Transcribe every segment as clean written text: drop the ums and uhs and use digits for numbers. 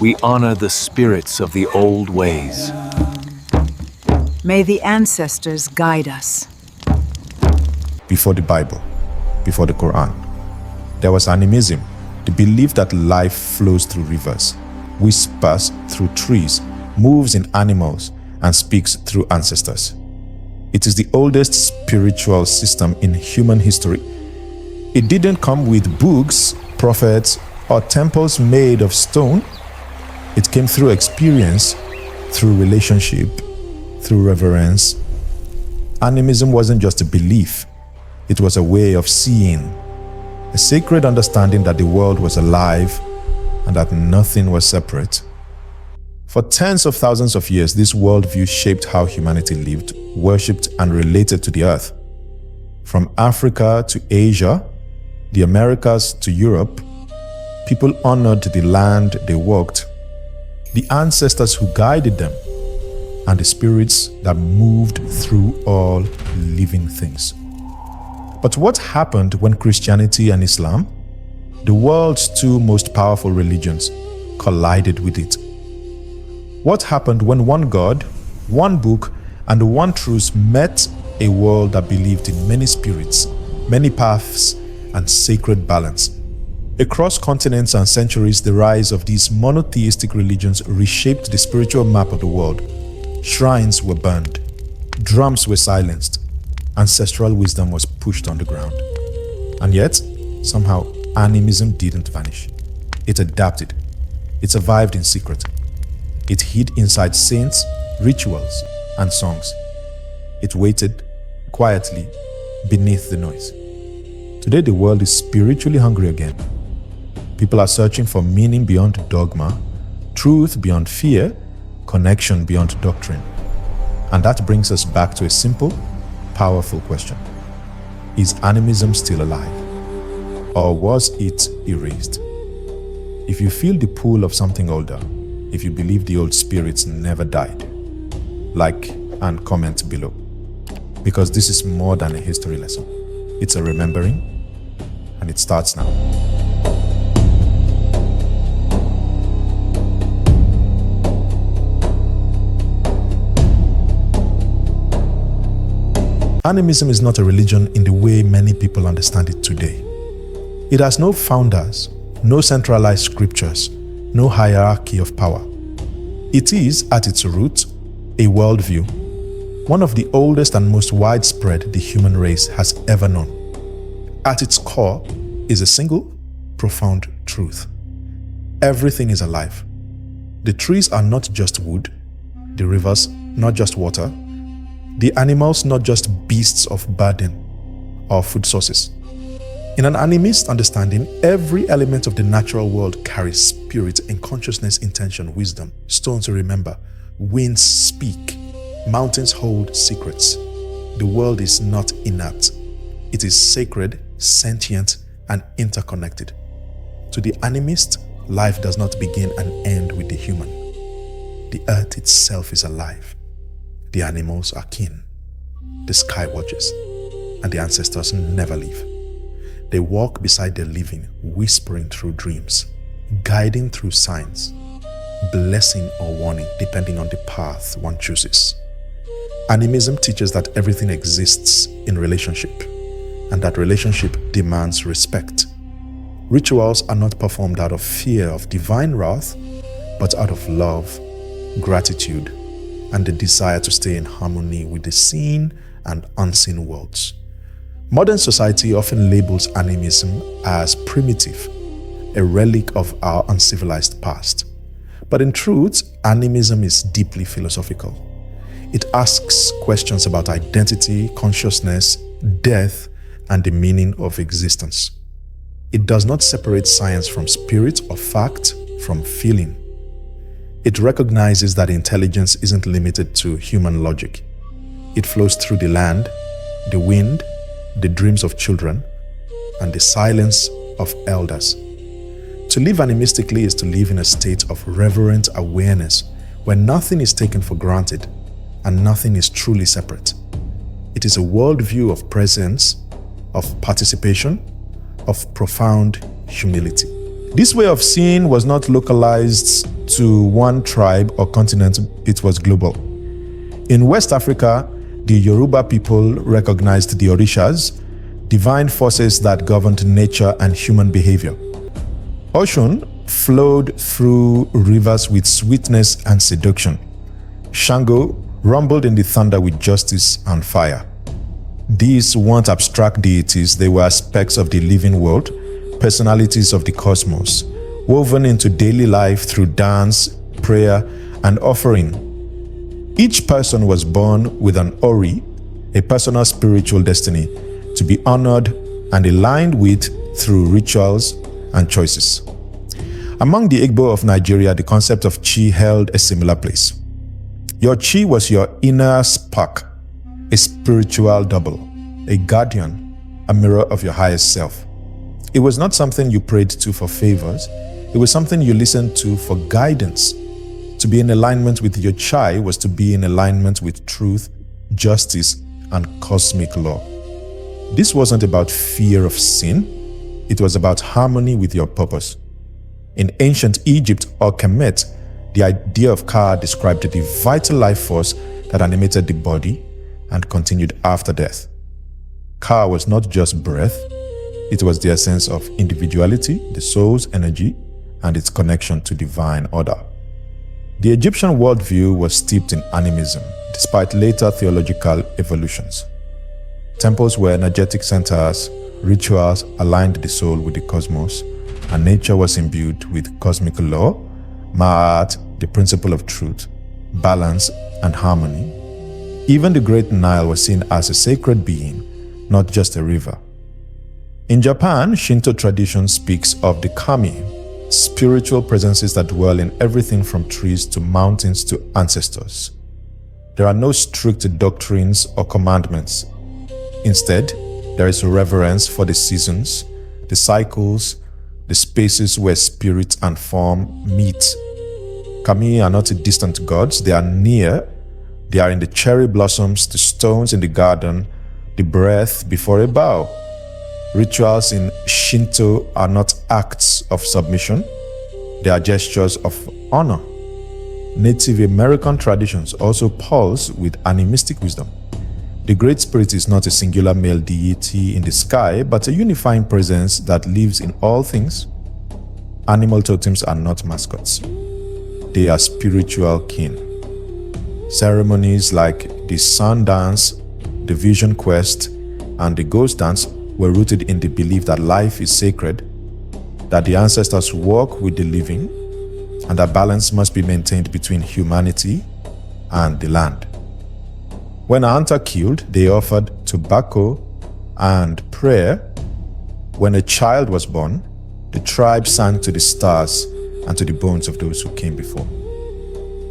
We honor the spirits of the old ways. May the ancestors guide us. Before the Bible, before the Quran, there was animism, the belief that life flows through rivers, whispers through trees, moves in animals, and speaks through ancestors. It is the oldest spiritual system in human history. It didn't come with books, prophets, or temples made of stone. It came through experience, through relationship, through reverence. Animism wasn't just a belief, it was a way of seeing, a sacred understanding that the world was alive and that nothing was separate. For tens of thousands of years, this worldview shaped how humanity lived, worshipped, and related to the earth. From Africa to Asia, the Americas to Europe, people honored the land they walked, the ancestors who guided them, and the spirits that moved through all living things. But what happened when Christianity and Islam, the world's two most powerful religions, collided with it? What happened when one God, one book, and one truth met a world that believed in many spirits, many paths, and sacred balance? Across continents and centuries, the rise of these monotheistic religions reshaped the spiritual map of the world. Shrines were burned, drums were silenced, ancestral wisdom was pushed on the ground. And yet, somehow, animism didn't vanish. It adapted. It survived in secret. It hid inside saints, rituals, and songs. It waited quietly beneath the noise. Today, the world is spiritually hungry again. People are searching for meaning beyond dogma, truth beyond fear, connection beyond doctrine. And that brings us back to a simple, powerful question. Is animism still alive? Or was it erased? If you feel the pull of something older, if you believe the old spirits never died, like and comment below. Because this is more than a history lesson. It's a remembering, and it starts now. Animism is not a religion in the way many people understand it today. It has no founders, no centralized scriptures, no hierarchy of power. It is, at its root, a worldview, one of the oldest and most widespread the human race has ever known. At its core is a single, profound truth. Everything is alive. The trees are not just wood, the rivers not just water, the animals not just beasts of burden or food sources. In an animist understanding, every element of the natural world carries spirit and consciousness, intention, wisdom. Stones remember, winds speak, mountains hold secrets. The world is not inert. It is sacred, sentient, and interconnected. To the animist, life does not begin and end with the human. The earth itself is alive. The animals are kin. The sky watches, and the ancestors never leave. They walk beside the living, whispering through dreams, guiding through signs, blessing or warning depending on the path one chooses. Animism teaches that everything exists in relationship, and that relationship demands respect. Rituals are not performed out of fear of divine wrath, but out of love, gratitude, and the desire to stay in harmony with the seen and unseen worlds. Modern society often labels animism as primitive, a relic of our uncivilized past. But in truth, animism is deeply philosophical. It asks questions about identity, consciousness, death, and the meaning of existence. It does not separate science from spirit or fact from feeling. It recognizes that intelligence isn't limited to human logic. It flows through the land, the wind, the dreams of children, and the silence of elders. To live animistically is to live in a state of reverent awareness where nothing is taken for granted and nothing is truly separate. It is a worldview of presence, of participation, of profound humility. This way of seeing was not localized to one tribe or continent, it was global. In West Africa, the Yoruba people recognized the Orishas, divine forces that governed nature and human behavior. Oshun flowed through rivers with sweetness and seduction. Shango rumbled in the thunder with justice and fire. These weren't abstract deities, they were aspects of the living world, personalities of the cosmos, woven into daily life through dance, prayer, and offering. Each person was born with an Ori, a personal spiritual destiny, to be honored and aligned with through rituals and choices. Among the Igbo of Nigeria, the concept of chi held a similar place. Your chi was your inner spark, a spiritual double, a guardian, a mirror of your highest self. It was not something you prayed to for favors, it was something you listened to for guidance. To be in alignment with your chi was to be in alignment with truth, justice, and cosmic law. This wasn't about fear of sin, it was about harmony with your purpose. In ancient Egypt or Kemet, the idea of Ka described the vital life force that animated the body and continued after death. Ka was not just breath, it was the essence of individuality, the soul's energy, and its connection to divine order. The Egyptian worldview was steeped in animism, despite later theological evolutions. Temples were energetic centers, rituals aligned the soul with the cosmos, and nature was imbued with cosmic law, Ma'at, the principle of truth, balance, and harmony. Even the Great Nile was seen as a sacred being, not just a river. In Japan, Shinto tradition speaks of the kami, spiritual presences that dwell in everything from trees to mountains to ancestors. There are no strict doctrines or commandments. Instead, there is reverence for the seasons, the cycles, the spaces where spirit and form meet. Kami are not distant gods, they are near. They are in the cherry blossoms, the stones in the garden, the breath before a bow. Rituals in Shinto are not acts of submission, they are gestures of honor. Native American traditions also pulse with animistic wisdom. The Great Spirit is not a singular male deity in the sky, but a unifying presence that lives in all things. Animal totems are not mascots. They are spiritual kin. Ceremonies like the sun dance, the vision quest, and the ghost dance were rooted in the belief that life is sacred, that the ancestors walk with the living, and that balance must be maintained between humanity and the land. When a hunter killed, they offered tobacco and prayer. When a child was born, the tribe sang to the stars and to the bones of those who came before.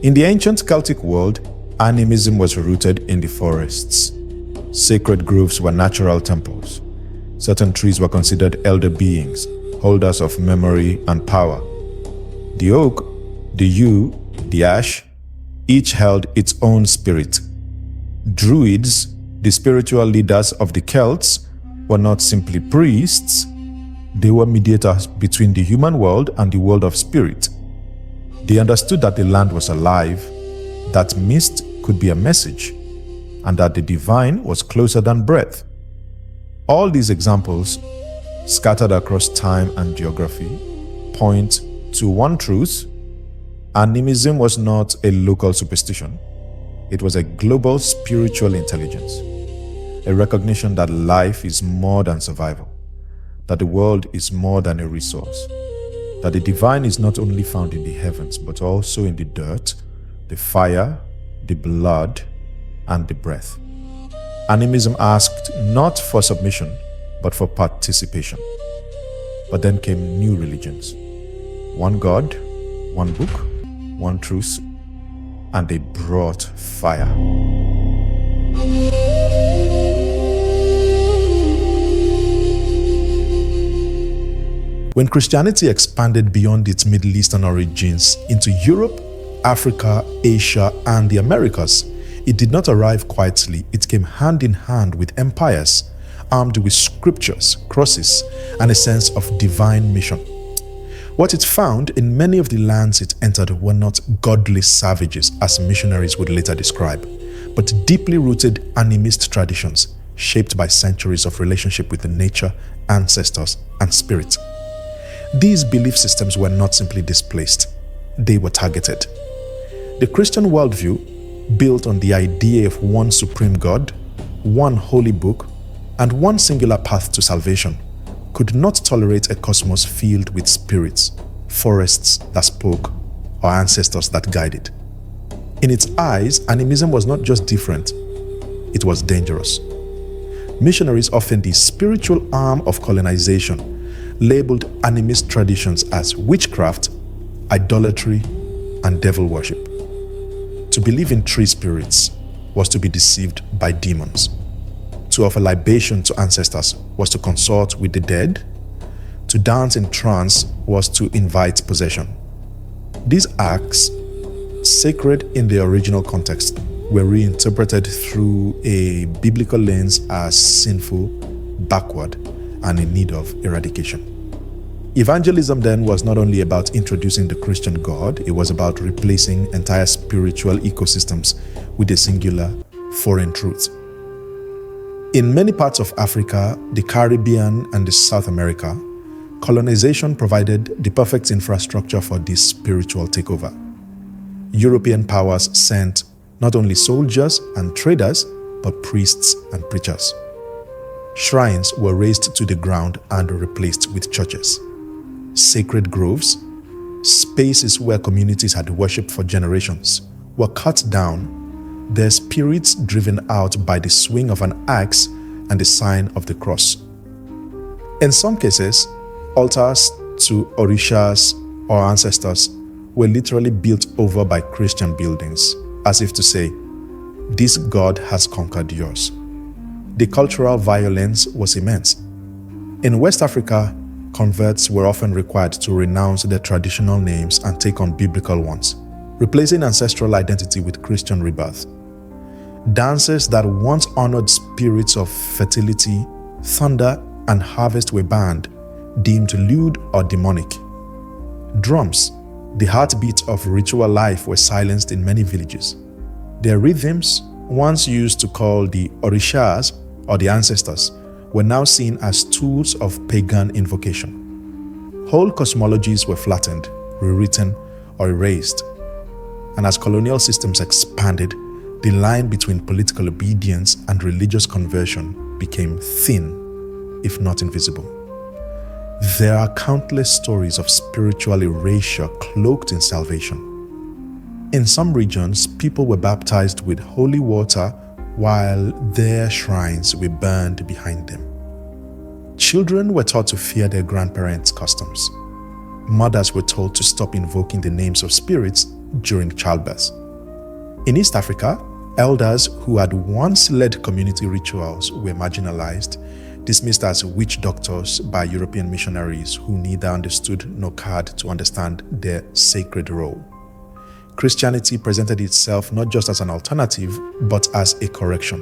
In the ancient Celtic world, animism was rooted in the forests. Sacred groves were natural temples. Certain trees were considered elder beings, holders of memory and power. The oak, the yew, the ash, each held its own spirit. Druids, the spiritual leaders of the Celts, were not simply priests, they were mediators between the human world and the world of spirit. They understood that the land was alive, that mist could be a message, and that the divine was closer than breath. All these examples, scattered across time and geography, point to one truth: animism was not a local superstition. It was a global spiritual intelligence, a recognition that life is more than survival, that the world is more than a resource, that the divine is not only found in the heavens, but also in the dirt, the fire, the blood, and the breath. Animism asked not for submission, but for participation. But then came new religions. One God, one book, one truth, and they brought fire. When Christianity expanded beyond its Middle Eastern origins into Europe, Africa, Asia, and the Americas, it did not arrive quietly. It came hand in hand with empires, armed with scriptures, crosses, and a sense of divine mission. What it found in many of the lands it entered were not godly savages, as missionaries would later describe, but deeply rooted animist traditions shaped by centuries of relationship with the nature, ancestors, and spirit. These belief systems were not simply displaced, they were targeted. The Christian worldview, built on the idea of one supreme God, one holy book, and one singular path to salvation, could not tolerate a cosmos filled with spirits, forests that spoke, or ancestors that guided. In its eyes, animism was not just different, it was dangerous. Missionaries, often the spiritual arm of colonization, labeled animist traditions as witchcraft, idolatry, and devil worship. To believe in tree spirits was to be deceived by demons. To offer libation to ancestors was to consort with the dead. To dance in trance was to invite possession. These acts, sacred in their original context, were reinterpreted through a biblical lens as sinful, backward, and in need of eradication. Evangelism then was not only about introducing the Christian God, it was about replacing entire spiritual ecosystems with a singular foreign truth. In many parts of Africa, the Caribbean, and the South America, colonization provided the perfect infrastructure for this spiritual takeover. European powers sent not only soldiers and traders, but priests and preachers. Shrines were razed to the ground and replaced with churches. Sacred groves, spaces where communities had worshipped for generations, were cut down, their spirits driven out by the swing of an axe and the sign of the cross. In some cases, altars to orishas or ancestors were literally built over by Christian buildings, as if to say, this God has conquered yours. The cultural violence was immense. In West Africa, converts were often required to renounce their traditional names and take on biblical ones, replacing ancestral identity with Christian rebirth. Dances that once honored spirits of fertility, thunder, and harvest were banned, deemed lewd or demonic. Drums, the heartbeat of ritual life, were silenced in many villages. Their rhythms, once used to call the orishas or the ancestors, were now seen as tools of pagan invocation. Whole cosmologies were flattened, rewritten, or erased. And as colonial systems expanded, the line between political obedience and religious conversion became thin, if not invisible. There are countless stories of spiritual erasure cloaked in salvation. In some regions, people were baptized with holy water while their shrines were burned behind them. Children were taught to fear their grandparents' customs. Mothers were told to stop invoking the names of spirits during childbirth. In East Africa, elders who had once led community rituals were marginalized, dismissed as witch doctors by European missionaries who neither understood nor cared to understand their sacred role. Christianity presented itself not just as an alternative, but as a correction.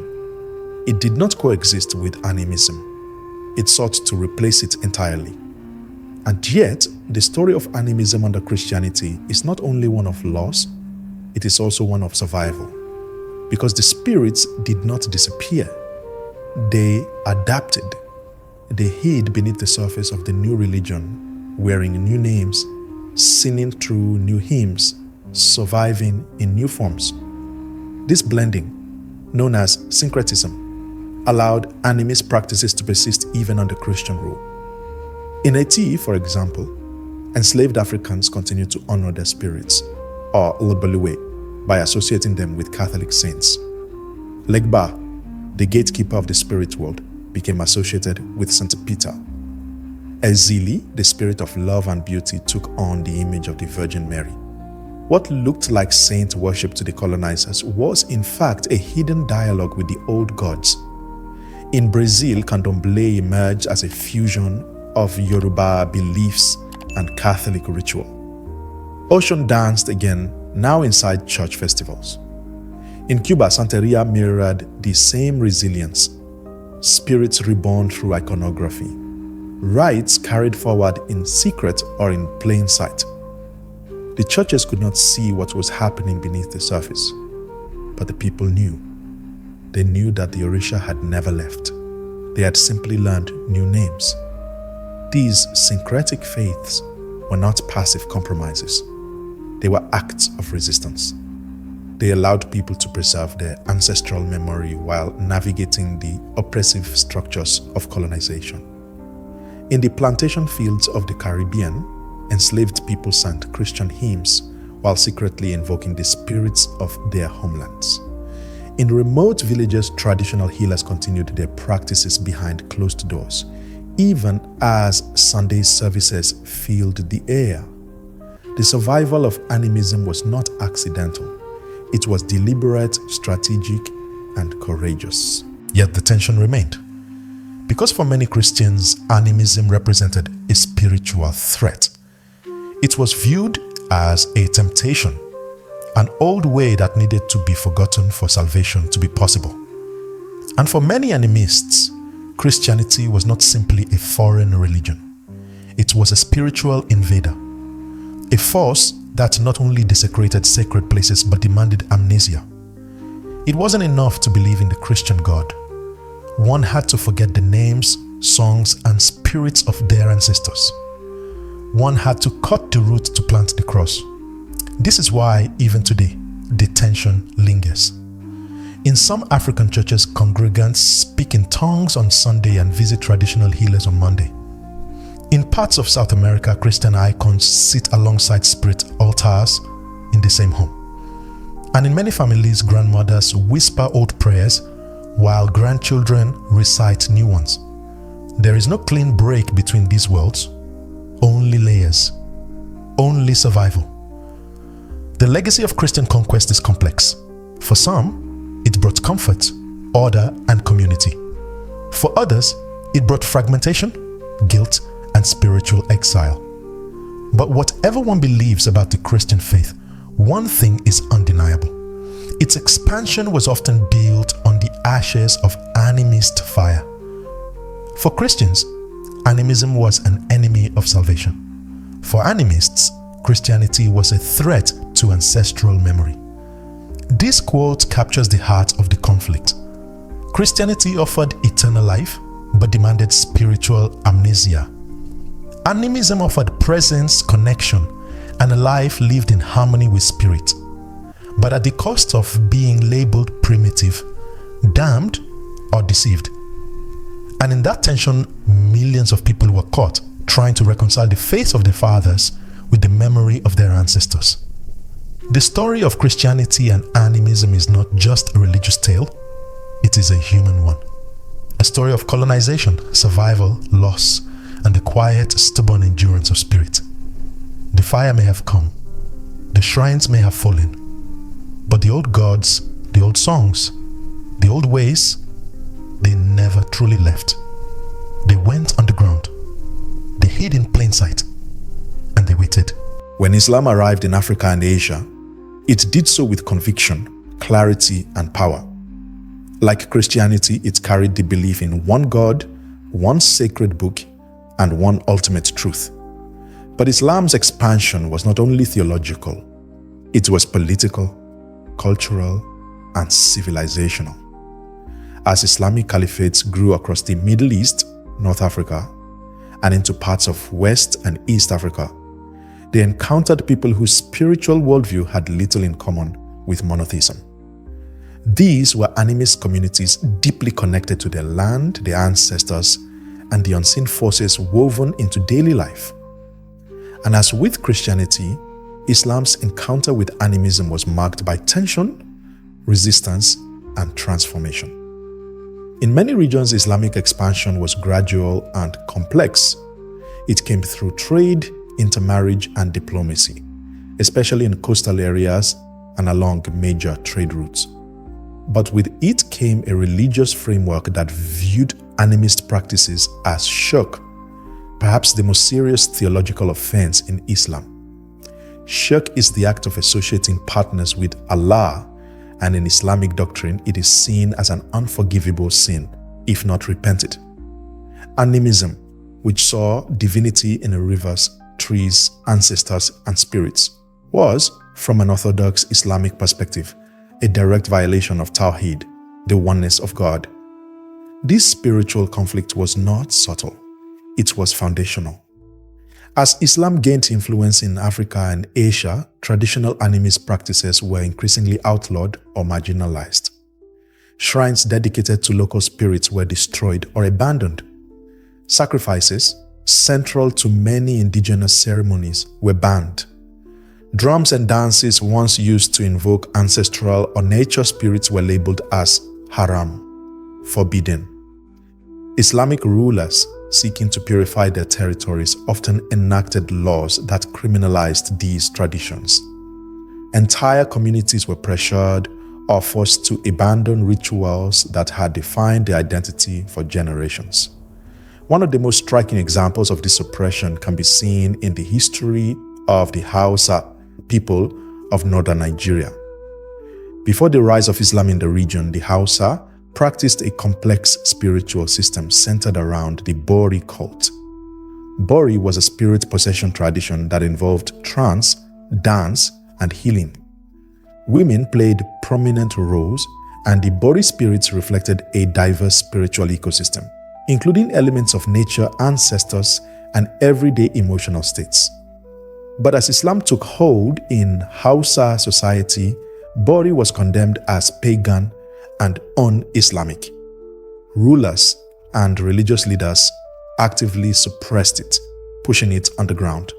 It did not coexist with animism. It sought to replace it entirely. And yet, the story of animism under Christianity is not only one of loss, it is also one of survival. Because the spirits did not disappear. They adapted. They hid beneath the surface of the new religion, wearing new names, singing through new hymns, surviving in new forms. This blending, known as syncretism, allowed animist practices to persist even under Christian rule. In Haiti, for example, enslaved Africans continued to honor their spirits, or Lebelue, by associating them with Catholic saints. Legba, the gatekeeper of the spirit world, became associated with Saint Peter. Ezili, the spirit of love and beauty, took on the image of the Virgin Mary. What looked like saint worship to the colonizers was in fact a hidden dialogue with the old gods. In Brazil, Candomblé emerged as a fusion of Yoruba beliefs and Catholic ritual. Ocean danced again, now inside church festivals. In Cuba, Santeria mirrored the same resilience, spirits reborn through iconography. rites carried forward in secret or in plain sight. The churches could not see what was happening beneath the surface, but the people knew. They knew that the Orisha had never left. They had simply learned new names. These syncretic faiths were not passive compromises. They were acts of resistance. They allowed people to preserve their ancestral memory while navigating the oppressive structures of colonization. In the plantation fields of the Caribbean, enslaved people sang Christian hymns while secretly invoking the spirits of their homelands. In remote villages, traditional healers continued their practices behind closed doors, even as Sunday services filled the air. The survival of animism was not accidental. It was deliberate, strategic, and courageous. Yet the tension remained. Because for many Christians, animism represented a spiritual threat. It was viewed as a temptation, an old way that needed to be forgotten for salvation to be possible. And for many animists, Christianity was not simply a foreign religion. It was a spiritual invader, a force that not only desecrated sacred places but demanded amnesia. It wasn't enough to believe in the Christian God. One had to forget the names, songs, and spirits of their ancestors. One had to cut the root to plant the cross. This is why, even today, the tension lingers. In some African churches, congregants speak in tongues on Sunday and visit traditional healers on Monday. In parts of South America, Christian icons sit alongside spirit altars in the same home. And in many families, grandmothers whisper old prayers while grandchildren recite new ones. There is no clean break between these worlds, only layers, only survival. The legacy of Christian conquest is complex. For some, it brought comfort, order, and community. For others, it brought fragmentation, guilt, and spiritual exile. But whatever one believes about the Christian faith, one thing is undeniable. Its expansion was often built on the ashes of animist fire. For Christians, animism was an enemy of salvation. For animists, Christianity was a threat to ancestral memory. This quote captures the heart of the conflict. Christianity offered eternal life, but demanded spiritual amnesia. Animism offered presence, connection, and a life lived in harmony with spirit, but at the cost of being labeled primitive, damned, or deceived. And in that tension, millions of people were caught trying to reconcile the faith of their fathers with the memory of their ancestors. The story of Christianity and animism is not just a religious tale, it is a human one. A story of colonization, survival, loss, and the quiet, stubborn endurance of spirit. The fire may have come, the shrines may have fallen, but the old gods, the old songs, the old ways, they never truly left. They went underground, they hid in plain sight, and they waited. When Islam arrived in Africa and Asia, it did so with conviction, clarity, and power. Like Christianity, it carried the belief in one God, one sacred book, and one ultimate truth. But Islam's expansion was not only theological, it was political, cultural, and civilizational. As Islamic caliphates grew across the Middle East, North Africa, and into parts of West and East Africa, they encountered people whose spiritual worldview had little in common with monotheism. These were animist communities deeply connected to their land, their ancestors, and the unseen forces woven into daily life. And as with Christianity, Islam's encounter with animism was marked by tension, resistance, and transformation. In many regions, Islamic expansion was gradual and complex. It came through trade, intermarriage, and diplomacy, especially in coastal areas and along major trade routes. But with it came a religious framework that viewed animist practices as shirk, perhaps the most serious theological offense in Islam. Shirk is the act of associating partners with Allah, and in Islamic doctrine, it is seen as an unforgivable sin if not repented. Animism, which saw divinity in rivers, trees, ancestors, and spirits, was, from an orthodox Islamic perspective, a direct violation of Tawhid, the oneness of God. This spiritual conflict was not subtle, it was foundational. As Islam gained influence in Africa and Asia, traditional animist practices were increasingly outlawed or marginalized. Shrines dedicated to local spirits were destroyed or abandoned. Sacrifices, central to many indigenous ceremonies, were banned. Drums and dances once used to invoke ancestral or nature spirits were labeled as haram, forbidden. Islamic rulers seeking to purify their territories often enacted laws that criminalized these traditions. Entire communities were pressured or forced to abandon rituals that had defined their identity for generations. One of the most striking examples of this suppression can be seen in the history of the Hausa people of northern Nigeria. Before the rise of Islam in the region, the Hausa practiced a complex spiritual system centered around the Bori cult. Bori was a spirit possession tradition that involved trance, dance, and healing. Women played prominent roles, and the Bori spirits reflected a diverse spiritual ecosystem, including elements of nature, ancestors, and everyday emotional states. But as Islam took hold in Hausa society, Bori was condemned as pagan and un-Islamic. Rulers and religious leaders actively suppressed it, pushing it underground.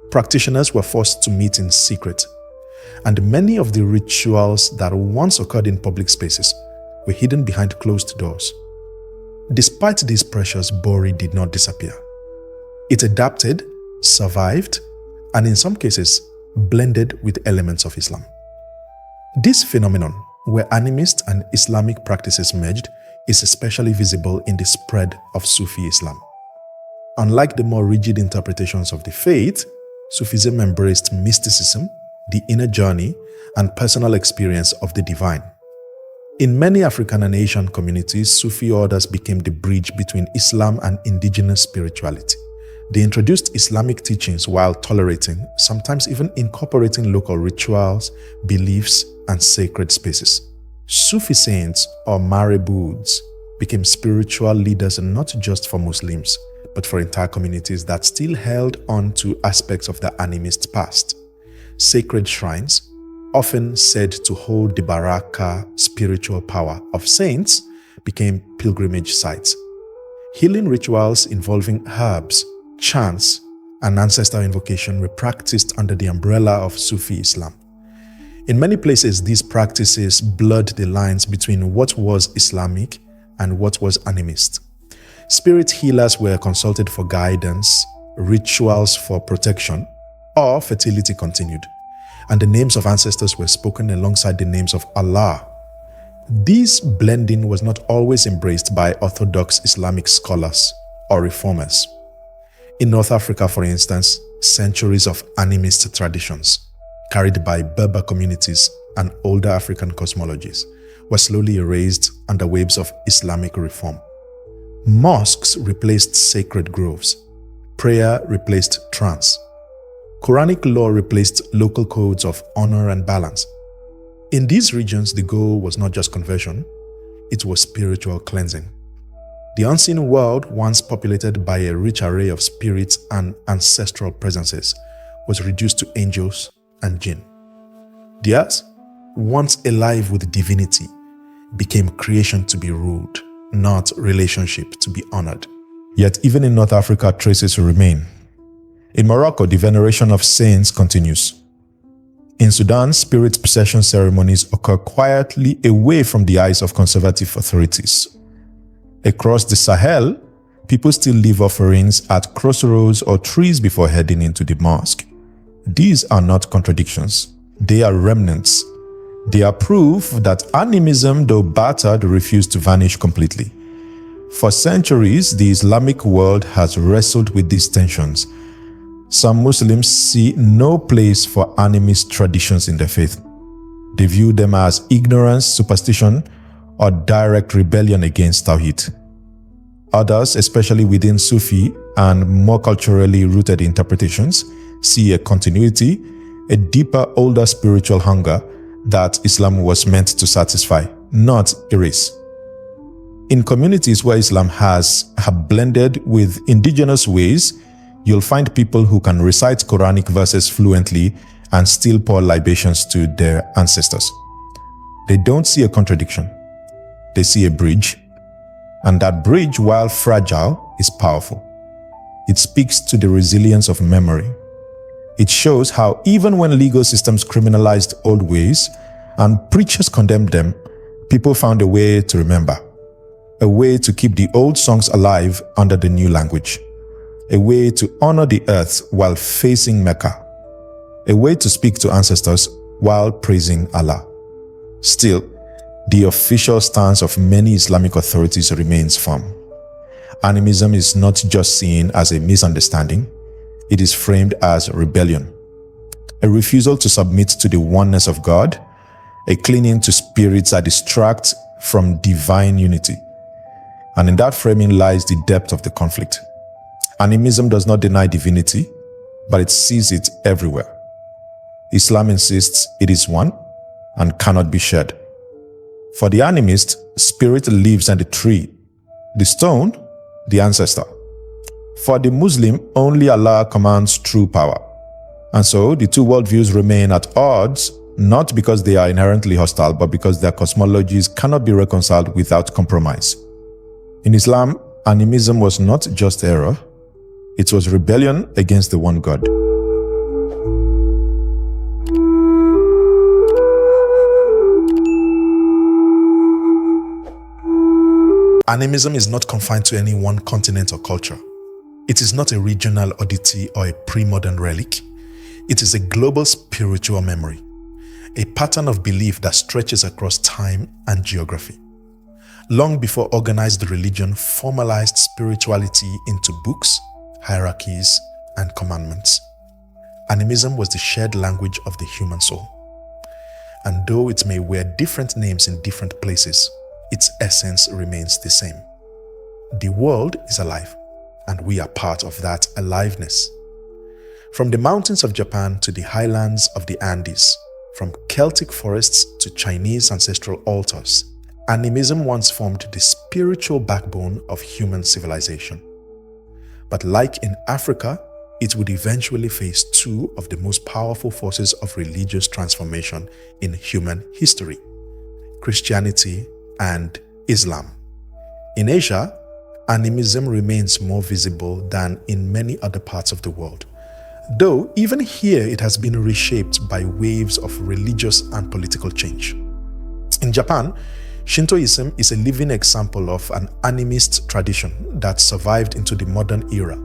Practitioners were forced to meet in secret, and many of the rituals that once occurred in public spaces were hidden behind closed doors. Despite these pressures, Bori did not disappear. It adapted, survived, and in some cases, blended with elements of Islam. This phenomenon, where animist and Islamic practices merged, is especially visible in the spread of Sufi Islam. Unlike the more rigid interpretations of the faith, Sufism embraced mysticism, the inner journey, and personal experience of the divine. In many African and Asian communities, Sufi orders became the bridge between Islam and indigenous spirituality. They introduced Islamic teachings while tolerating, sometimes even incorporating local rituals, beliefs, and sacred spaces. Sufi saints or marabouts became spiritual leaders not just for Muslims, but for entire communities that still held on to aspects of the animist past. Sacred shrines, often said to hold the baraka spiritual power of saints, became pilgrimage sites. Healing rituals involving herbs, chants, and ancestor invocation were practiced under the umbrella of Sufi Islam. In many places, these practices blurred the lines between what was Islamic and what was animist. Spirit healers were consulted for guidance, rituals for protection, or fertility continued, and the names of ancestors were spoken alongside the names of Allah. This blending was not always embraced by orthodox Islamic scholars or reformers. In North Africa, for instance, centuries of animist traditions, carried by Berber communities and older African cosmologies, were slowly erased under waves of Islamic reform. Mosques replaced sacred groves. Prayer replaced trance. Quranic law replaced local codes of honor and balance. In these regions, the goal was not just conversion, it was spiritual cleansing. The unseen world, once populated by a rich array of spirits and ancestral presences, was reduced to angels and jinn. The earth, once alive with divinity, became creation to be ruled, not relationship to be honored. Yet even in North Africa, traces remain. In Morocco, the veneration of saints continues. In Sudan, spirit possession ceremonies occur quietly away from the eyes of conservative authorities. Across the Sahel, people still leave offerings at crossroads or trees before heading into the mosque. These are not contradictions. They are remnants. They are proof that animism, though battered, refused to vanish completely. For centuries, the Islamic world has wrestled with these tensions. Some Muslims see no place for animist traditions in their faith. They view them as ignorance, superstition, or direct rebellion against Tawhid. Others, especially within Sufi and more culturally rooted interpretations, see a continuity, a deeper, older spiritual hunger that Islam was meant to satisfy, not erase. In communities where Islam have blended with indigenous ways, you'll find people who can recite Quranic verses fluently and still pour libations to their ancestors. They don't see a contradiction. They see a bridge. And that bridge, while fragile, is powerful. It speaks to the resilience of memory. It shows how even when legal systems criminalized old ways and preachers condemned them, people found a way to remember, a way to keep the old songs alive under the new language, a way to honor the earth while facing Mecca, a way to speak to ancestors while praising Allah. Still, the official stance of many Islamic authorities remains firm. Animism is not just seen as a misunderstanding, it is framed as rebellion, a refusal to submit to the oneness of God, a clinging to spirits that distract from divine unity. And in that framing lies the depth of the conflict. Animism does not deny divinity, but it sees it everywhere. Islam insists it is one and cannot be shared. For the animist, spirit lives in the tree, the stone, the ancestor. For the Muslim, only Allah commands true power. And so the two worldviews remain at odds, not because they are inherently hostile, but because their cosmologies cannot be reconciled without compromise. In Islam, animism was not just error, it was rebellion against the one God. Animism is not confined to any one continent or culture. It is not a regional oddity or a pre-modern relic. It is a global spiritual memory, a pattern of belief that stretches across time and geography. Long before organized religion formalized spirituality into books, hierarchies, and commandments, animism was the shared language of the human soul. And though it may wear different names in different places, its essence remains the same. The world is alive, and we are part of that aliveness. From the mountains of Japan to the highlands of the Andes, from Celtic forests to Chinese ancestral altars, animism once formed the spiritual backbone of human civilization. But like in Africa, it would eventually face two of the most powerful forces of religious transformation in human history: Christianity and Islam. In Asia, animism remains more visible than in many other parts of the world, though even here it has been reshaped by waves of religious and political change. In Japan, Shintoism is a living example of an animist tradition that survived into the modern era.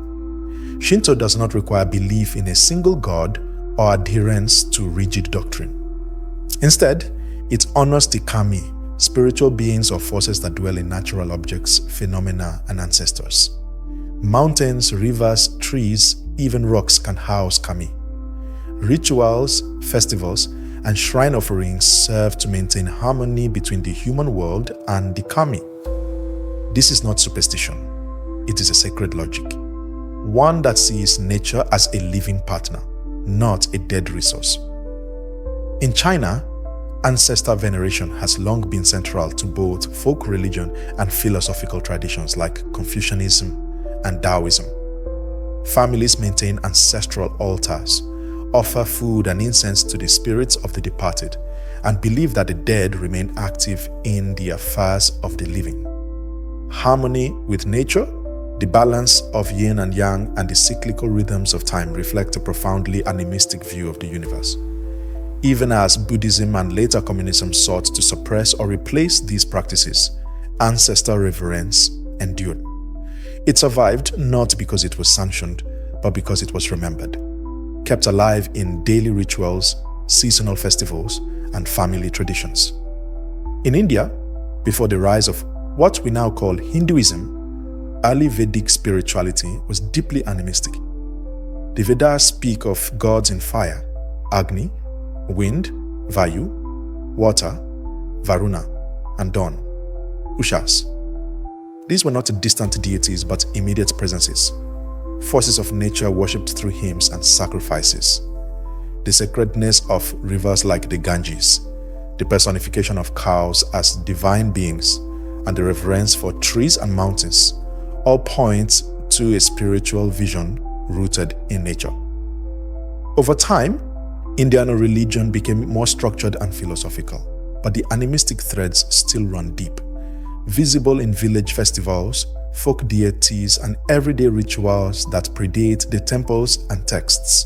Shinto does not require belief in a single god or adherence to rigid doctrine. Instead, it honors the kami, spiritual beings or forces that dwell in natural objects, phenomena, and ancestors. Mountains, rivers, trees, even rocks can house kami. Rituals, festivals, and shrine offerings serve to maintain harmony between the human world and the kami. This is not superstition. It is a sacred logic, one that sees nature as a living partner, not a dead resource. In China, ancestor veneration has long been central to both folk religion and philosophical traditions like Confucianism and Taoism. Families maintain ancestral altars, offer food and incense to the spirits of the departed, and believe that the dead remain active in the affairs of the living. Harmony with nature, the balance of yin and yang, and the cyclical rhythms of time reflect a profoundly animistic view of the universe. Even as Buddhism and later communism sought to suppress or replace these practices, ancestor reverence endured. It survived not because it was sanctioned, but because it was remembered, kept alive in daily rituals, seasonal festivals, and family traditions. In India, before the rise of what we now call Hinduism, early Vedic spirituality was deeply animistic. The Vedas speak of gods in fire, Agni, wind, Vayu, water, Varuna, and dawn, Ushas. These were not distant deities but immediate presences, forces of nature worshipped through hymns and sacrifices. The sacredness of rivers like the Ganges, the personification of cows as divine beings, and the reverence for trees and mountains all point to a spiritual vision rooted in nature. Over time, Indian religion became more structured and philosophical, but the animistic threads still run deep, visible in village festivals, folk deities, and everyday rituals that predate the temples and texts.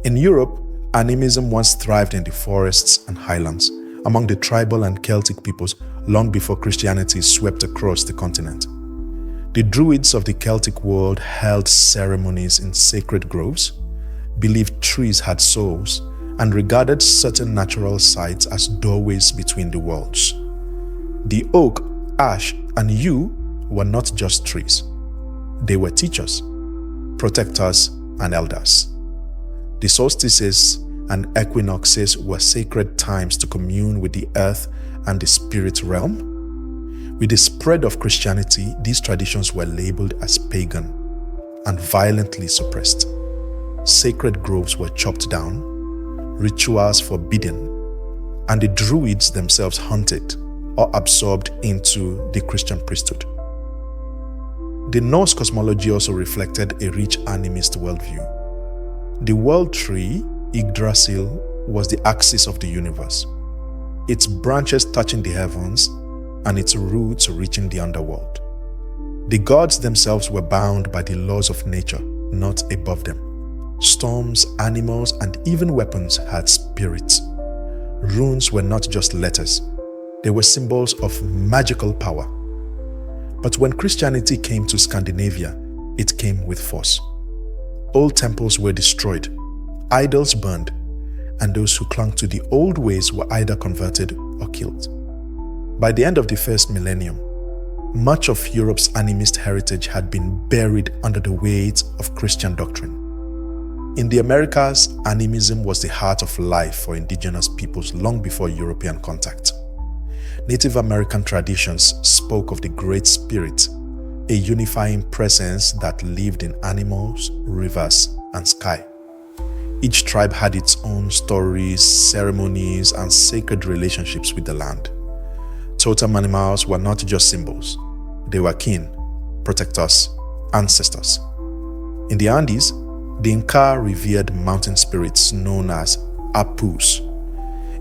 In Europe, animism once thrived in the forests and highlands, among the tribal and Celtic peoples long before Christianity swept across the continent. The Druids of the Celtic world held ceremonies in sacred groves, believed trees had souls, and regarded certain natural sites as doorways between the worlds. The oak, ash, and yew were not just trees. They were teachers, protectors, and elders. The solstices and equinoxes were sacred times to commune with the earth and the spirit realm. With the spread of Christianity, these traditions were labeled as pagan and violently suppressed. Sacred groves were chopped down, rituals forbidden, and the Druids themselves hunted or absorbed into the Christian priesthood. The Norse cosmology also reflected a rich animist worldview. The world tree, Yggdrasil, was the axis of the universe, its branches touching the heavens and its roots reaching the underworld. The gods themselves were bound by the laws of nature, not above them. Storms, animals, and even weapons had spirits. Runes were not just letters, they were symbols of magical power. But when Christianity came to Scandinavia, it came with force. Old temples were destroyed, idols burned, and those who clung to the old ways were either converted or killed. By the end of the first millennium, much of Europe's animist heritage had been buried under the weight of Christian doctrine. In the Americas, animism was the heart of life for indigenous peoples long before European contact. Native American traditions spoke of the Great Spirit, a unifying presence that lived in animals, rivers, and sky. Each tribe had its own stories, ceremonies, and sacred relationships with the land. Totem animals were not just symbols. They were kin, protectors, ancestors. In the Andes, the Inca revered mountain spirits known as Apus.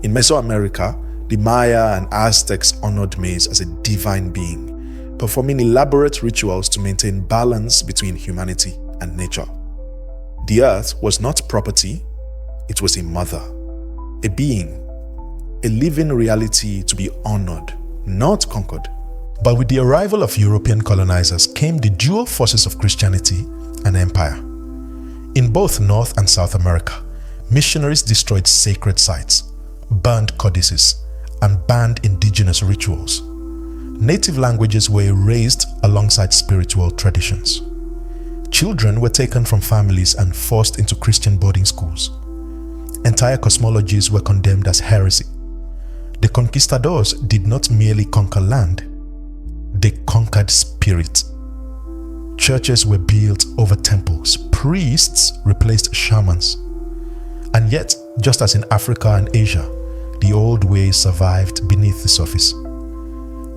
In Mesoamerica, the Maya and Aztecs honored maize as a divine being, performing elaborate rituals to maintain balance between humanity and nature. The earth was not property, it was a mother, a being, a living reality to be honored, not conquered. But with the arrival of European colonizers came the dual forces of Christianity and empire. In both North and South America, missionaries destroyed sacred sites, burned codices, and banned indigenous rituals. Native languages were erased alongside spiritual traditions. Children were taken from families and forced into Christian boarding schools. Entire cosmologies were condemned as heresy. The conquistadors did not merely conquer land, they conquered spirit. Churches were built over temples, priests replaced shamans. And yet, just as in Africa and Asia, the old ways survived beneath the surface.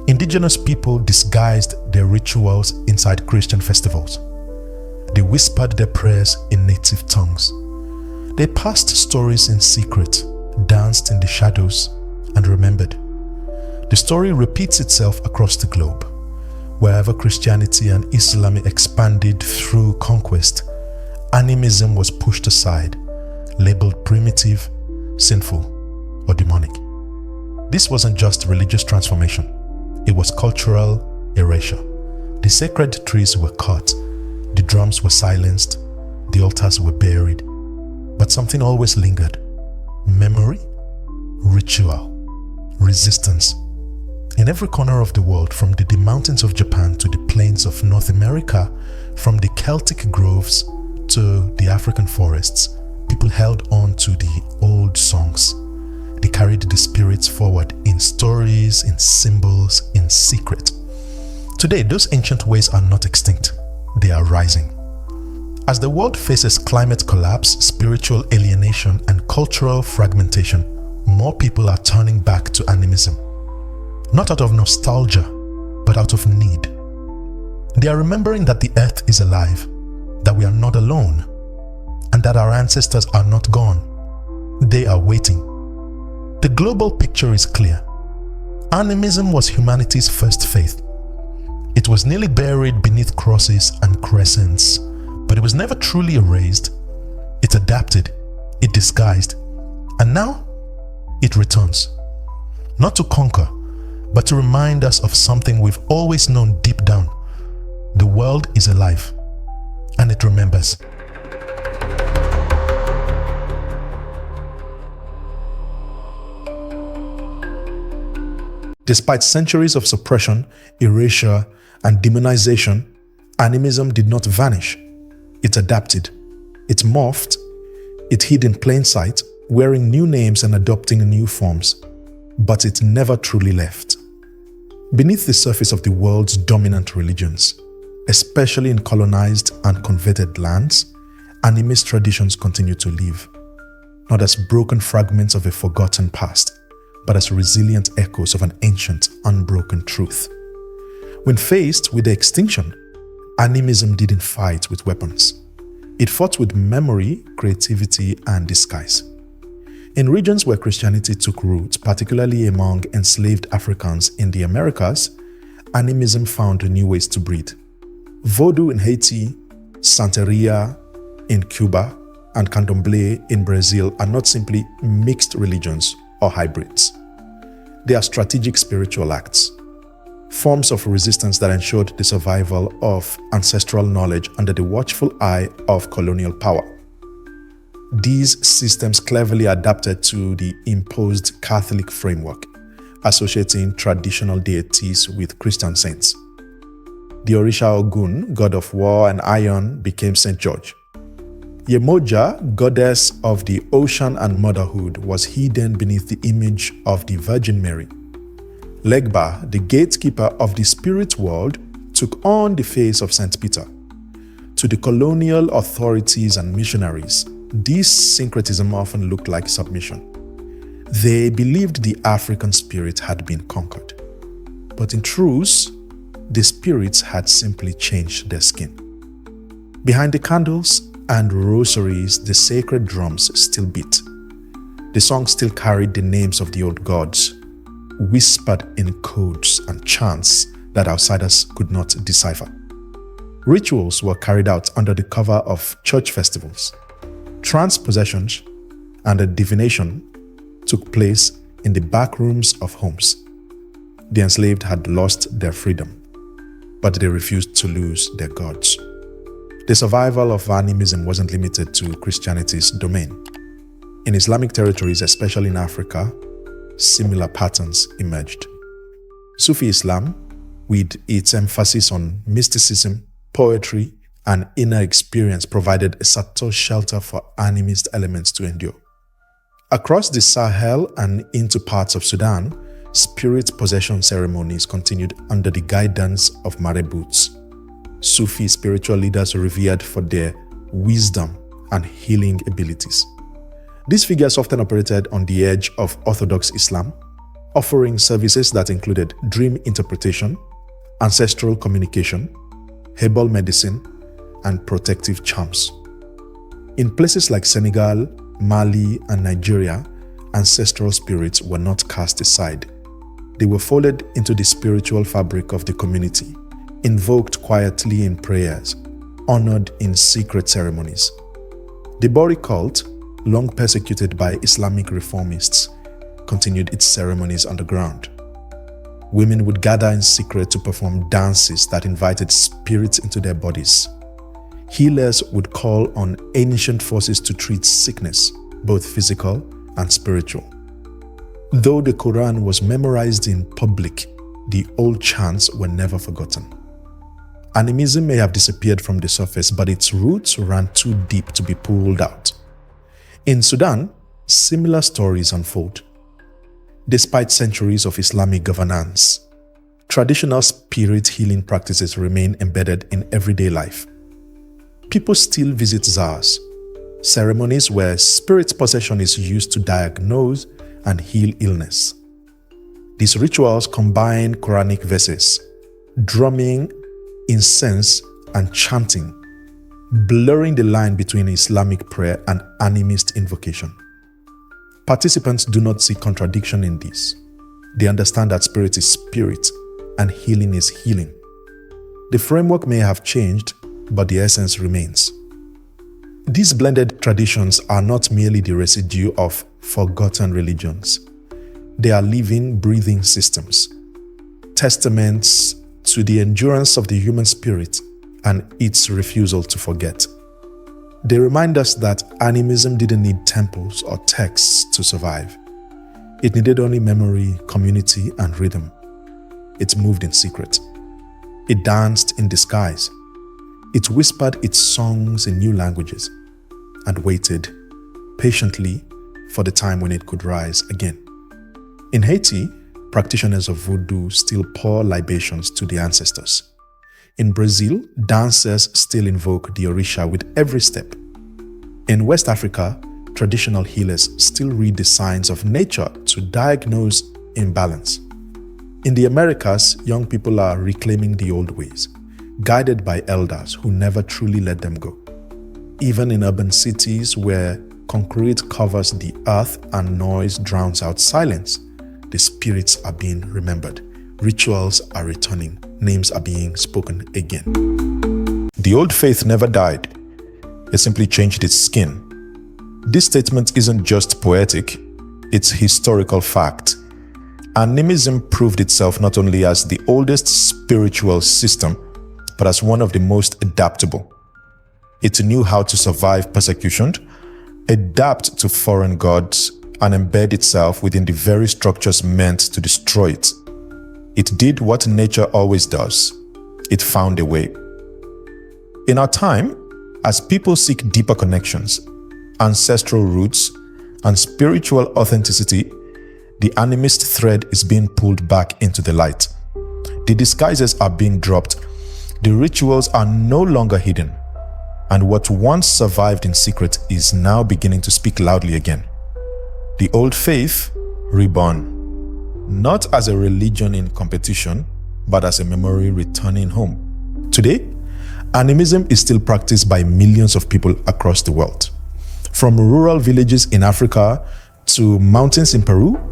Indigenous people disguised their rituals inside Christian festivals. They whispered their prayers in native tongues. They passed stories in secret, danced in the shadows, and remembered. The story repeats itself across the globe. Wherever Christianity and Islam expanded through conquest, animism was pushed aside, labeled primitive, sinful, or demonic. This wasn't just religious transformation, it was cultural erasure. The sacred trees were cut, the drums were silenced, the altars were buried, but something always lingered: memory, ritual, resistance. In every corner of the world, from the mountains of Japan to the plains of North America, from the Celtic groves to the African forests, people held on to the old songs. They carried the spirits forward in stories, in symbols, in secret. Today, those ancient ways are not extinct. They are rising. As the world faces climate collapse, spiritual alienation, and cultural fragmentation, more people are turning back to animism. Not out of nostalgia, but out of need. They are remembering that the earth is alive, that we are not alone, and that our ancestors are not gone. They are waiting. The global picture is clear. Animism was humanity's first faith. It was nearly buried beneath crosses and crescents, but it was never truly erased. It adapted, it disguised, and now it returns. Not to conquer, but to remind us of something we've always known deep down. The world is alive, and it remembers. Despite centuries of suppression, erasure, and demonization, animism did not vanish. It adapted. It morphed. It hid in plain sight, wearing new names and adopting new forms. But it never truly left. Beneath the surface of the world's dominant religions, especially in colonized and converted lands, animist traditions continue to live, not as broken fragments of a forgotten past, but as resilient echoes of an ancient, unbroken truth. When faced with the extinction, animism didn't fight with weapons. It fought with memory, creativity, and disguise. In regions where Christianity took root, particularly among enslaved Africans in the Americas, animism found new ways to breathe. Vodou in Haiti, Santeria in Cuba, and Candomblé in Brazil are not simply mixed religions or hybrids. They are strategic spiritual acts, forms of resistance that ensured the survival of ancestral knowledge under the watchful eye of colonial power. These systems cleverly adapted to the imposed Catholic framework, associating traditional deities with Christian saints. The Orisha Ogun, god of war and iron, became Saint George. Yemoja, goddess of the ocean and motherhood, was hidden beneath the image of the Virgin Mary. Legba, the gatekeeper of the spirit world, took on the face of Saint Peter. To the colonial authorities and missionaries, this syncretism often looked like submission. They believed the African spirit had been conquered. But in truth, the spirits had simply changed their skin. Behind the candles and rosaries, the sacred drums still beat. The songs still carried the names of the old gods, whispered in codes and chants that outsiders could not decipher. Rituals were carried out under the cover of church festivals. Trance possessions and a divination took place in the back rooms of homes. The enslaved had lost their freedom, but they refused to lose their gods. The survival of animism wasn't limited to Christianity's domain. In Islamic territories, especially in Africa, similar patterns emerged. Sufi Islam, with its emphasis on mysticism, poetry, and inner experience, provided a subtle shelter for animist elements to endure. Across the Sahel and into parts of Sudan, spirit possession ceremonies continued under the guidance of marabouts, Sufi spiritual leaders revered for their wisdom and healing abilities. These figures often operated on the edge of Orthodox Islam, offering services that included dream interpretation, ancestral communication, herbal medicine, and protective charms. In places like Senegal, Mali, and Nigeria, ancestral spirits were not cast aside. They were folded into the spiritual fabric of the community, invoked quietly in prayers, honored in secret ceremonies. The Bori cult, long persecuted by Islamic reformists, continued its ceremonies underground. Women would gather in secret to perform dances that invited spirits into their bodies. Healers would call on ancient forces to treat sickness, both physical and spiritual. Though the Quran was memorized in public, the old chants were never forgotten. Animism may have disappeared from the surface, but its roots ran too deep to be pulled out. In Sudan, similar stories unfold. Despite centuries of Islamic governance, traditional spirit healing practices remain embedded in everyday life. People still visit czars, ceremonies where spirit possession is used to diagnose and heal illness. These rituals combine Quranic verses, drumming, incense, and chanting, blurring the line between Islamic prayer and animist invocation. Participants do not see contradiction in this. They understand that spirit is spirit and healing is healing. The framework may have changed, but the essence remains. These blended traditions are not merely the residue of forgotten religions. They are living, breathing systems, testaments to the endurance of the human spirit and its refusal to forget. They remind us that animism didn't need temples or texts to survive. It needed only memory, community, and rhythm. It moved in secret. It danced in disguise. It whispered its songs in new languages and waited patiently for the time when it could rise again. In Haiti, practitioners of voodoo still pour libations to the ancestors. In Brazil, dancers still invoke the orisha with every step. In West Africa, traditional healers still read the signs of nature to diagnose imbalance. In the Americas, young people are reclaiming the old ways, guided by elders who never truly let them go. Even in urban cities where concrete covers the earth and noise drowns out silence, the spirits are being remembered. Rituals are returning. Names are being spoken again. The old faith never died. It simply changed its skin. This statement isn't just poetic, it's historical fact. Animism proved itself not only as the oldest spiritual system, but as one of the most adaptable. It knew how to survive persecution, adapt to foreign gods, and embed itself within the very structures meant to destroy it. It did what nature always does. It found a way. In our time, as people seek deeper connections, ancestral roots, and spiritual authenticity, the animist thread is being pulled back into the light. The disguises are being dropped. The rituals are no longer hidden. And what once survived in secret is now beginning to speak loudly again. The old faith reborn, not as a religion in competition, but as a memory returning home. Today, animism is still practiced by millions of people across the world. From rural villages in Africa to mountains in Peru,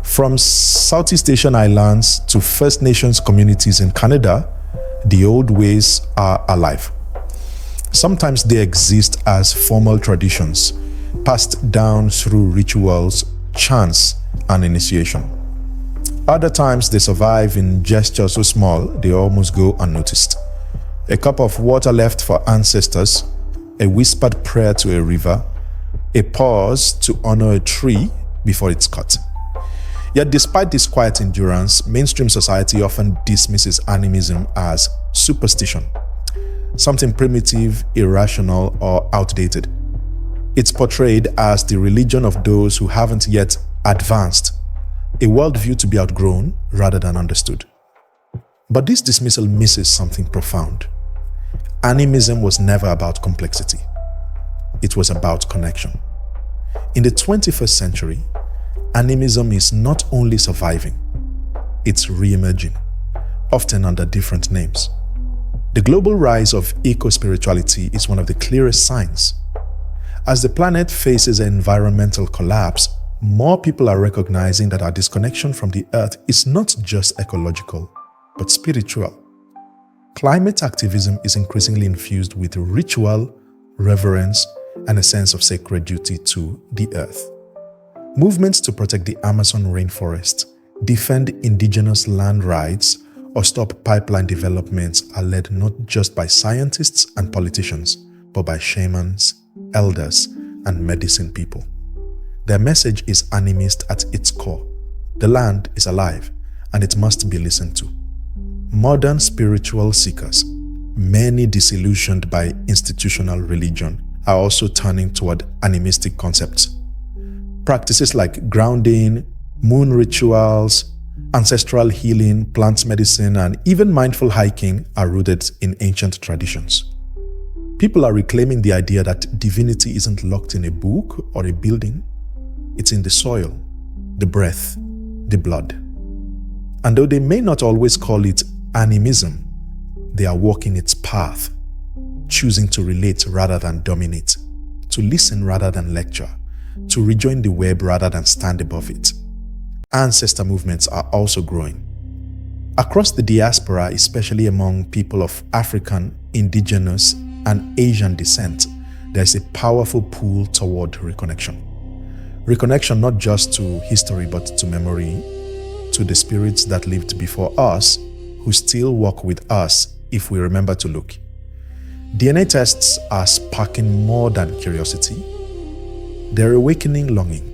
from Southeast Asian islands to First Nations communities in Canada, the old ways are alive. Sometimes they exist as formal traditions, passed down through rituals, chants, and initiation. Other times they survive in gestures so small they almost go unnoticed. A cup of water left for ancestors, a whispered prayer to a river, a pause to honor a tree before it's cut. Yet despite this quiet endurance, mainstream society often dismisses animism as superstition, something primitive, irrational, or outdated. It's portrayed as the religion of those who haven't yet advanced, a worldview to be outgrown rather than understood. But this dismissal misses something profound. Animism was never about complexity. It was about connection. In the 21st century, animism is not only surviving, it's re-emerging, often under different names. The global rise of eco-spirituality is one of the clearest signs. As the planet faces environmental collapse, more people are recognizing that our disconnection from the earth is not just ecological, but spiritual. Climate activism is increasingly infused with ritual, reverence, and a sense of sacred duty to the earth. Movements to protect the Amazon rainforest, defend indigenous land rights, or stop pipeline developments are led not just by scientists and politicians, but by shamans, elders, and medicine people. Their message is animist at its core. The land is alive, and it must be listened to. Modern spiritual seekers, many disillusioned by institutional religion, are also turning toward animistic concepts. Practices like grounding, moon rituals, Ancestral healing, plant medicine, and even mindful hiking are rooted in ancient traditions. People are reclaiming the idea that divinity isn't locked in a book or a building. It's in the soil, the breath, the blood. And though they may not always call it animism, they are walking its path, choosing to relate rather than dominate, to listen rather than lecture, to rejoin the web rather than stand above it. Ancestor movements are also growing. Across the diaspora, especially among people of African, indigenous, and Asian descent, there is a powerful pull toward reconnection. Reconnection not just to history but to memory, to the spirits that lived before us, who still walk with us if we remember to look. DNA tests are sparking more than curiosity. They're awakening longing.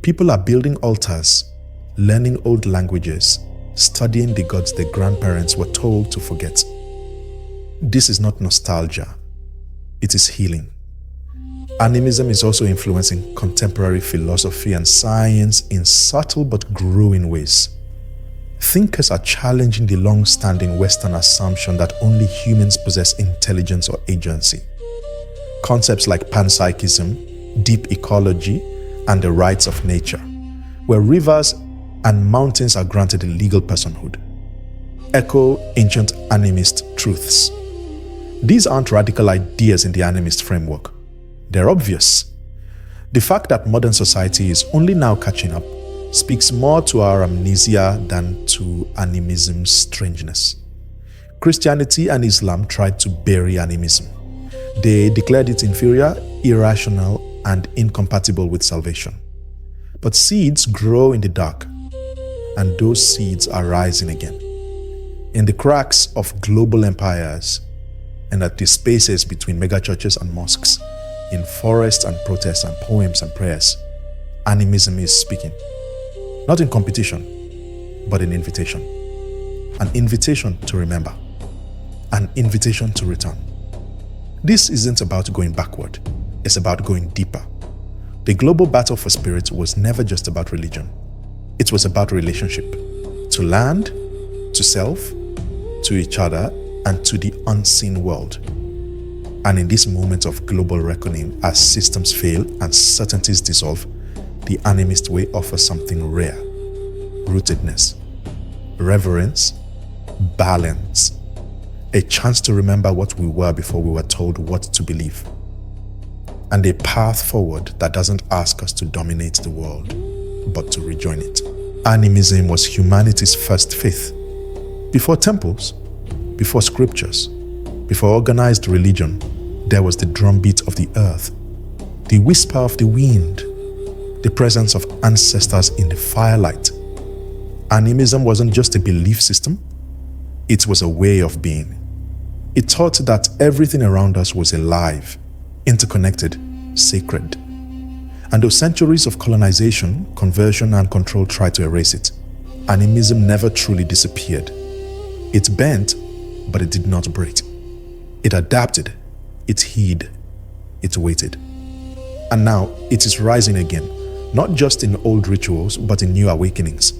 People are building altars, learning old languages, studying the gods their grandparents were told to forget. This is not nostalgia. It is healing. Animism is also influencing contemporary philosophy and science in subtle but growing ways. Thinkers are challenging the long-standing Western assumption that only humans possess intelligence or agency. Concepts like panpsychism, deep ecology, and the rights of nature, where rivers and mountains are granted a legal personhood, echo ancient animist truths. These aren't radical ideas in the animist framework. They're obvious. The fact that modern society is only now catching up speaks more to our amnesia than to animism's strangeness. Christianity and Islam tried to bury animism. They declared it inferior, irrational, and incompatible with salvation. But seeds grow in the dark, and those seeds are rising again. In the cracks of global empires, and at the spaces between megachurches and mosques, in forests and protests and poems and prayers, animism is speaking. Not in competition, but in invitation. An invitation to remember. An invitation to return. This isn't about going backward. It's about going deeper. The global battle for spirit was never just about religion. It was about relationship. To land, to self, to each other, and to the unseen world. And in this moment of global reckoning, as systems fail and certainties dissolve, the animist way offers something rare: rootedness, reverence, balance, a chance to remember what we were before we were told what to believe, and a path forward that doesn't ask us to dominate the world, but to rejoin it. Animism was humanity's first faith. Before temples, before scriptures, before organized religion, there was the drumbeat of the earth, the whisper of the wind, the presence of ancestors in the firelight. Animism wasn't just a belief system, it was a way of being. It taught that everything around us was alive, interconnected, sacred. And though centuries of colonization, conversion, and control tried to erase it, animism never truly disappeared. It bent, but it did not break. It adapted, it hid, it waited. And now it is rising again, not just in old rituals, but in new awakenings.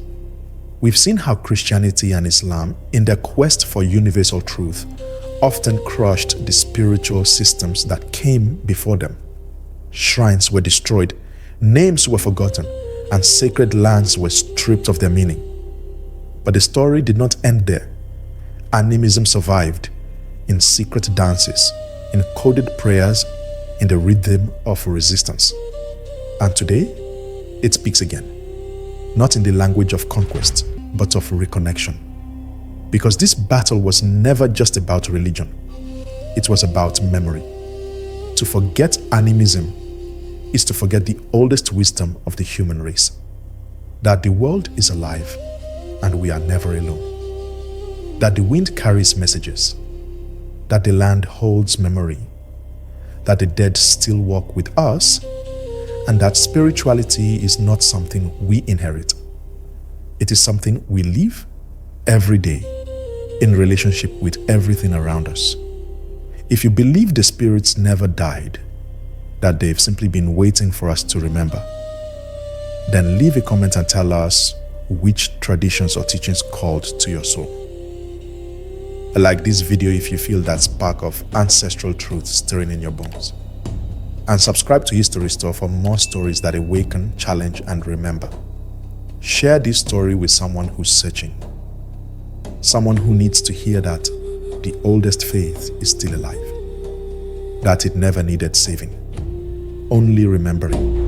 We've seen how Christianity and Islam, in their quest for universal truth, often crushed the spiritual systems that came before them. Shrines were destroyed, names were forgotten, and sacred lands were stripped of their meaning. But the story did not end there. Animism survived in secret dances, in coded prayers, in the rhythm of resistance. And today, it speaks again, not in the language of conquest, but of reconnection. Because this battle was never just about religion. It was about memory. To forget animism is to forget the oldest wisdom of the human race, that the world is alive and we are never alone, that the wind carries messages, that the land holds memory, that the dead still walk with us, and that spirituality is not something we inherit. It is something we live every day in relationship with everything around us. If you believe the spirits never died, that they've simply been waiting for us to remember, then leave a comment and tell us which traditions or teachings called to your soul. Like this video if you feel that spark of ancestral truth stirring in your bones. And subscribe to History Store for more stories that awaken, challenge, and remember. Share this story with someone who's searching. Someone who needs to hear that the oldest faith is still alive. That it never needed saving. Only remembering